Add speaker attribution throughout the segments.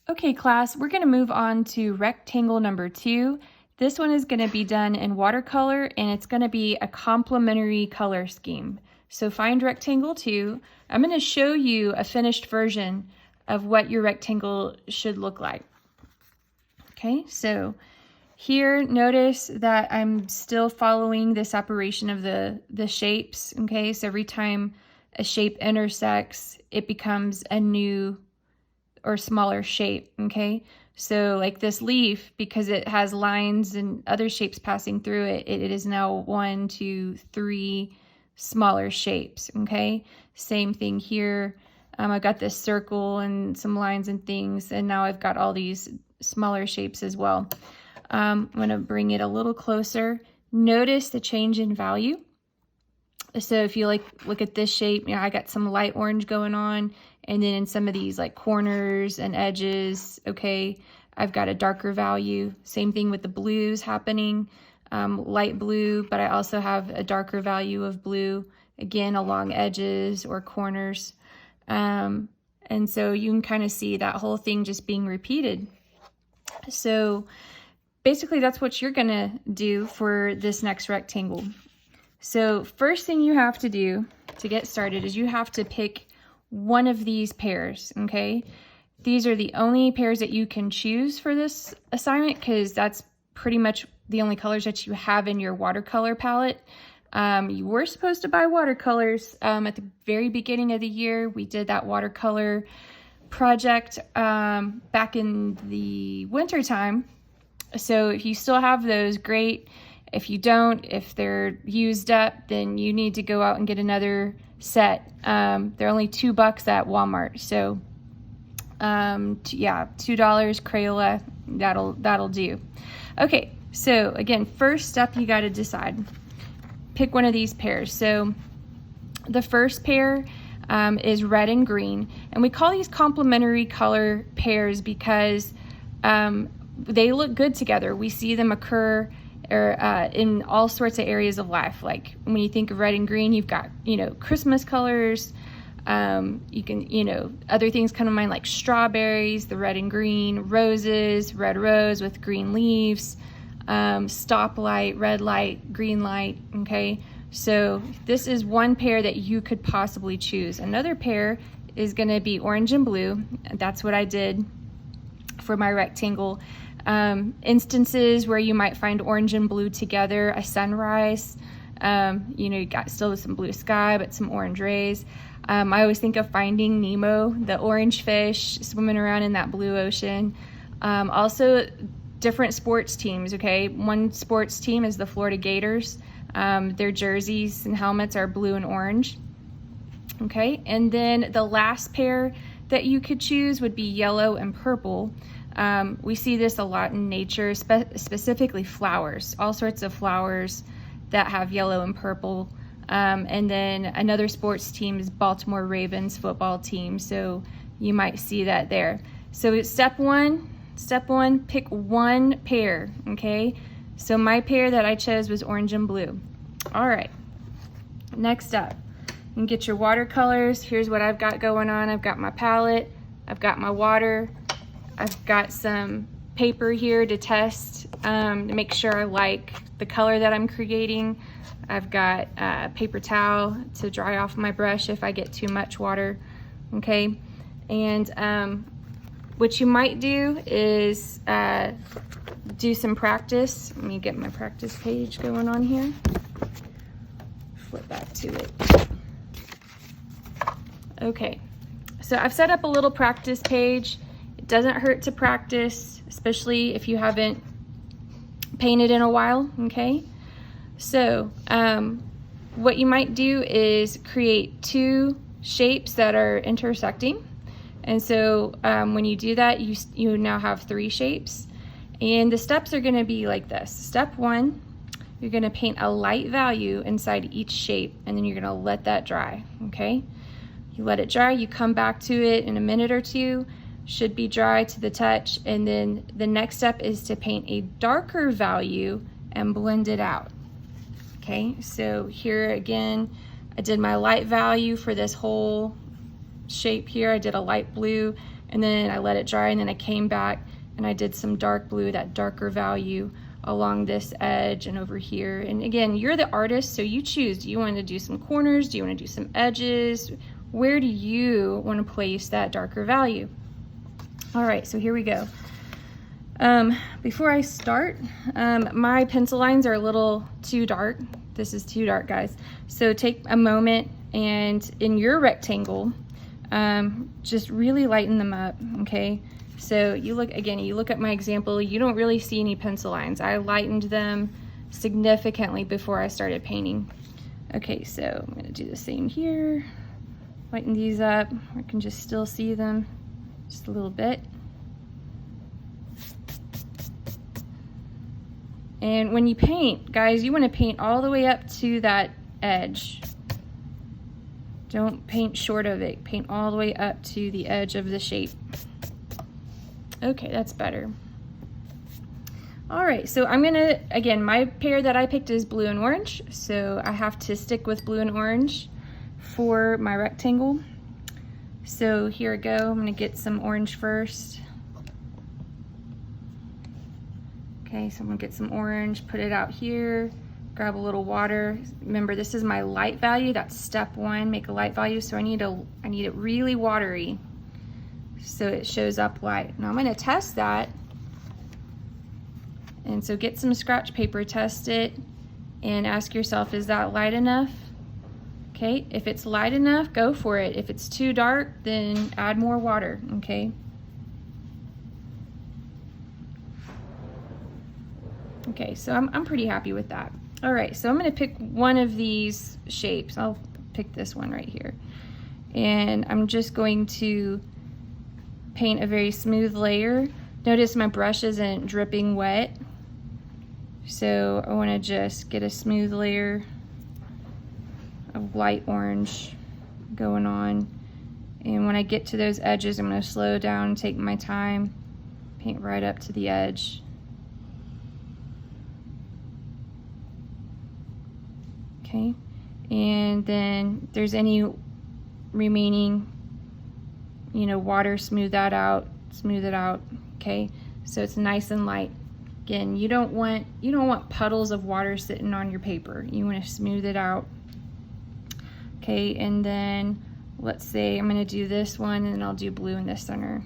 Speaker 1: Okay, class, we're going to move on to rectangle number 2. This one is going to be done in watercolor, and it's going to be a complementary color scheme. So find rectangle 2. I'm going to show you a finished version of what your rectangle should look like. Okay, so here, notice that I'm still following the separation of the shapes. Okay, so every time a shape intersects, it becomes a new or smaller shape. Okay, so like this leaf, because it has lines and other shapes passing through it, it is now 1, 2, 3 smaller shapes. Okay, same thing here. I've got this circle and some lines and things, and now I've got all these smaller shapes as well. I'm going to bring it a little closer. Notice the change in value. So if you look at this shape, I got some light orange going on, and then in some of these like corners and edges, okay, I've got a darker value. Same thing with the blues happening, light blue, but I also have a darker value of blue, again, along edges or corners. And so you can kind of see that whole thing just being repeated. So basically that's what you're gonna do for this next rectangle. So first thing you have to do to get started is you have to pick one of these pairs, okay? These are the only pairs that you can choose for this assignment because that's pretty much the only colors that you have in your watercolor palette. You were supposed to buy watercolors at the very beginning of the year. We did that watercolor project back in the winter time. So if you still have those, great. If you don't, if they're used up, then you need to go out and get another set. They're only $2 at Walmart. So yeah, $2 Crayola, that'll do. Okay, so again, first step, you got to decide. Pick one of these pairs. So the first pair is red and green, and we call these complementary color pairs because they look good together. We see them occur in all sorts of areas of life. Like when you think of red and green, you've got, Christmas colors. You can, other things come to mind like strawberries, the red and green, roses, red rose with green leaves, stoplight, red light, green light. Okay, so this is one pair that you could possibly choose. Another pair is going to be orange and blue. That's what I did for my rectangle. Instances where you might find orange and blue together, a sunrise, you got still some blue sky, but some orange rays. I always think of Finding Nemo, the orange fish swimming around in that blue ocean. Also different sports teams, okay? One sports team is the Florida Gators. Their jerseys and helmets are blue and orange. Okay, and then the last pair that you could choose would be yellow and purple. We see this a lot in nature, specifically flowers, all sorts of flowers that have yellow and purple. And then another sports team is Baltimore Ravens football team, so you might see that there. So step one, pick one pair, okay? So my pair that I chose was orange and blue. All right, next up, you can get your watercolors. Here's what I've got going on. I've got my palette, I've got my water, I've got some paper here to test to make sure I like the color that I'm creating. I've got a paper towel to dry off my brush if I get too much water, okay? And what you might do is do some practice. Let me get my practice page going on here. Flip back to it. Okay, so I've set up a little practice page. It doesn't hurt to practice, especially if you haven't painted in a while, okay? So what you might do is create two shapes that are intersecting. And so when you do that, you now have three shapes. And the steps are gonna be like this. Step one, you're gonna paint a light value inside each shape, and then you're gonna let that dry, okay? You let it dry, you come back to it in a minute or two, should be dry to the touch, and then the next step is to paint a darker value and blend it out. Okay, so here again, I did my light value for this whole shape here. I did a light blue. and then I let it dry, and then I came back and I did some dark blue, that darker value along this edge and over here. And again, you're the artist, so you choose. Do you want to do some corners? Do you want to do some edges? Where do you want to place that darker value? All right, so here we go. Before I start, my pencil lines are a little too dark. This is too dark, guys. So take a moment and in your rectangle, just really lighten them up, okay? So you look, again, you look at my example, you don't really see any pencil lines. I lightened them significantly before I started painting. Okay, so I'm gonna do the same here. Lighten these up. I can just still see them just a little bit. And when you paint, guys, you wanna paint all the way up to that edge. Don't paint short of it. Paint all the way up to the edge of the shape. Okay, that's better. All right, so I'm gonna, again, my pair that I picked is blue and orange, so I have to stick with blue and orange for my rectangle. So here I go, I'm gonna get some orange first. Okay, so I'm gonna get some orange, put it out here, grab a little water. Remember, this is my light value, that's step one, make a light value, so I need it really watery, so it shows up light. Now I'm gonna test that. And so get some scratch paper, test it, and ask yourself, is that light enough? Okay, if it's light enough, go for it. If it's too dark, then add more water, okay? Okay, so I'm pretty happy with that. All right, so I'm gonna pick one of these shapes. I'll pick this one right here. And I'm just going to paint a very smooth layer. Notice my brush isn't dripping wet. So I wanna just get a smooth layer of light orange going on. And when I get to those edges, I'm gonna slow down, take my time, paint right up to the edge. Okay, and then if there's any remaining, water, smooth it out, okay? So it's nice and light. Again, you don't want puddles of water sitting on your paper. You want to smooth it out. Okay, and then let's say I'm gonna do this one and then I'll do blue in the center.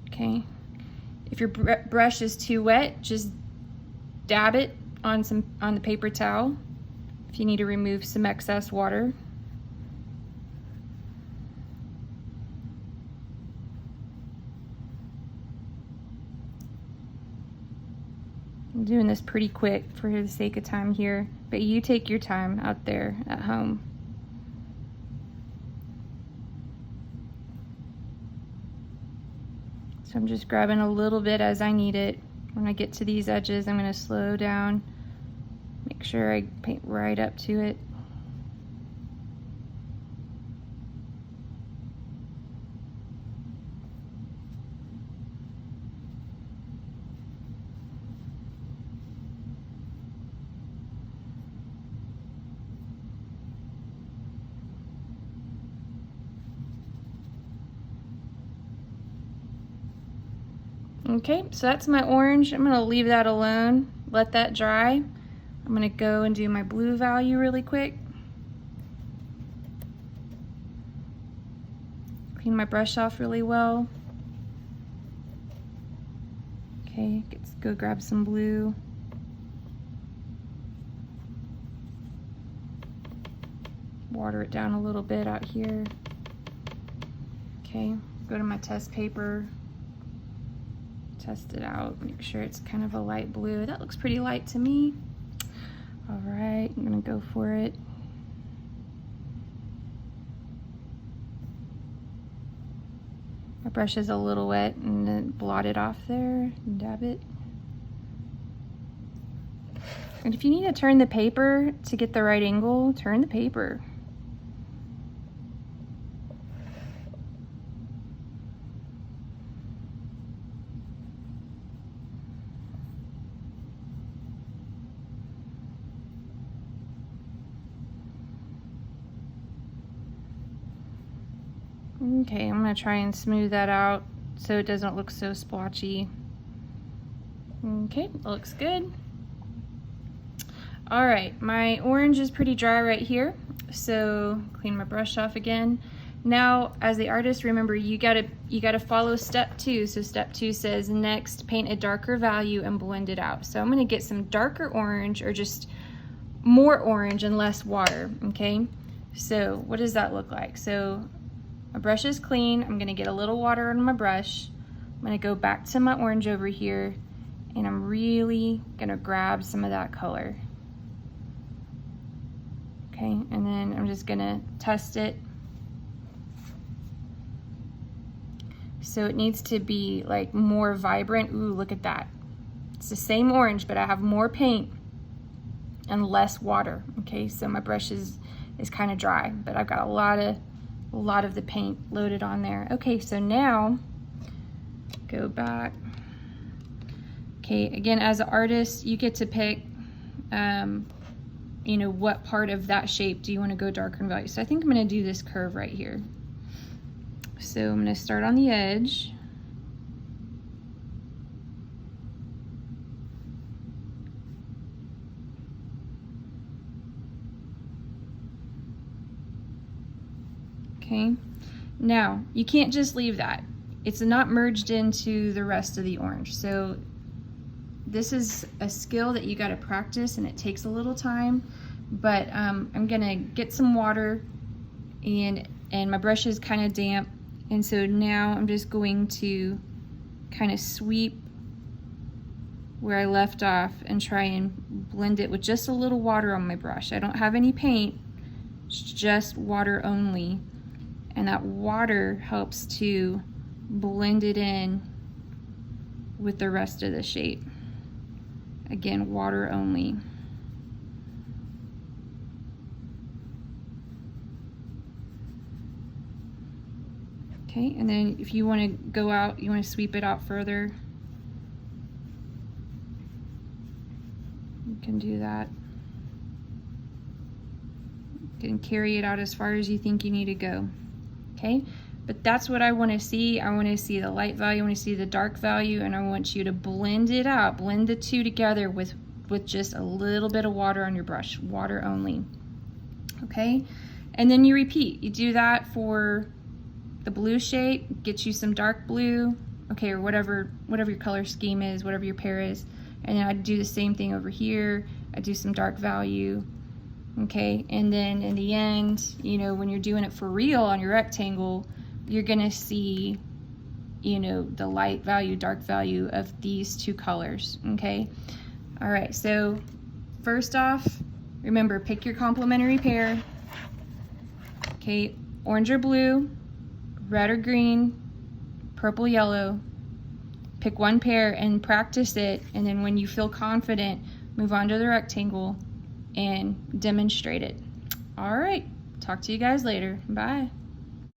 Speaker 1: Okay, if your brush is too wet, just dab it on the paper towel if you need to remove some excess water. I'm doing this pretty quick for the sake of time here, but you take your time out there at home. So I'm just grabbing a little bit as I need it. When I get to these edges, I'm going to slow down, make sure I paint right up to it. Okay, so that's my orange. I'm gonna leave that alone, let that dry. I'm gonna go and do my blue value really quick. Clean my brush off really well. Okay, let's go grab some blue. Water it down a little bit out here. Okay, go to my test paper. Test it out, make sure it's kind of a light blue. That looks pretty light to me. All right, I'm gonna go for it. My brush is a little wet and then blot it off there and dab it. And if you need to turn the paper to get the right angle, turn the paper. Okay, I'm gonna try and smooth that out so it doesn't look so splotchy. Okay, looks good. All right, my orange is pretty dry right here, so clean my brush off again. Now, as the artist, remember you gotta follow step 2. So step 2 says, next, paint a darker value and blend it out. So I'm gonna get some darker orange, or just more orange and less water, okay? So what does that look like? So my brush is clean. I'm gonna get a little water on my brush. I'm gonna go back to my orange over here, and I'm really gonna grab some of that color. Okay, and then I'm just gonna test it. So it needs to be like more vibrant. Ooh, look at that. It's the same orange, but I have more paint and less water. Okay, so my brush is kind of dry, but I've got a lot of the paint loaded on there. Okay, so now go back. Okay, again, as an artist, you get to pick you know, what part of that shape do you want to go darker in value. So I think I'm going to do this curve right here. So I'm going to start on the edge. Okay, now you can't just leave that. It's not merged into the rest of the orange. So this is a skill that you got to practice, and it takes a little time, but I'm gonna get some water, and my brush is kind of damp, and so now I'm just going to kind of sweep where I left off and try and blend it with just a little water on my brush. I don't have any paint, it's just water only, and that water helps to blend it in with the rest of the shape. Again, water only. Okay, and then if you want to go out, you want to sweep it out further, you can do that. You can carry it out as far as you think you need to go. Okay, but that's what I want to see. I want to see the light value, I want to see the dark value, and I want you to blend it out, blend the two together with just a little bit of water on your brush, water only. Okay, and then you repeat. You do that for the blue shape, get you some dark blue, okay, or whatever your color scheme is, whatever your pair is, and then I do the same thing over here. I do some dark value. Okay, and then in the end, you know, when you're doing it for real on your rectangle, you're gonna see, you know, the light value, dark value of these two colors. Okay, all right, so first off, remember, pick your complementary pair. Okay, orange or blue, red or green, purple, yellow. Pick one pair and practice it, and then when you feel confident, move on to the rectangle and demonstrate it. All right, talk to you guys later. Bye.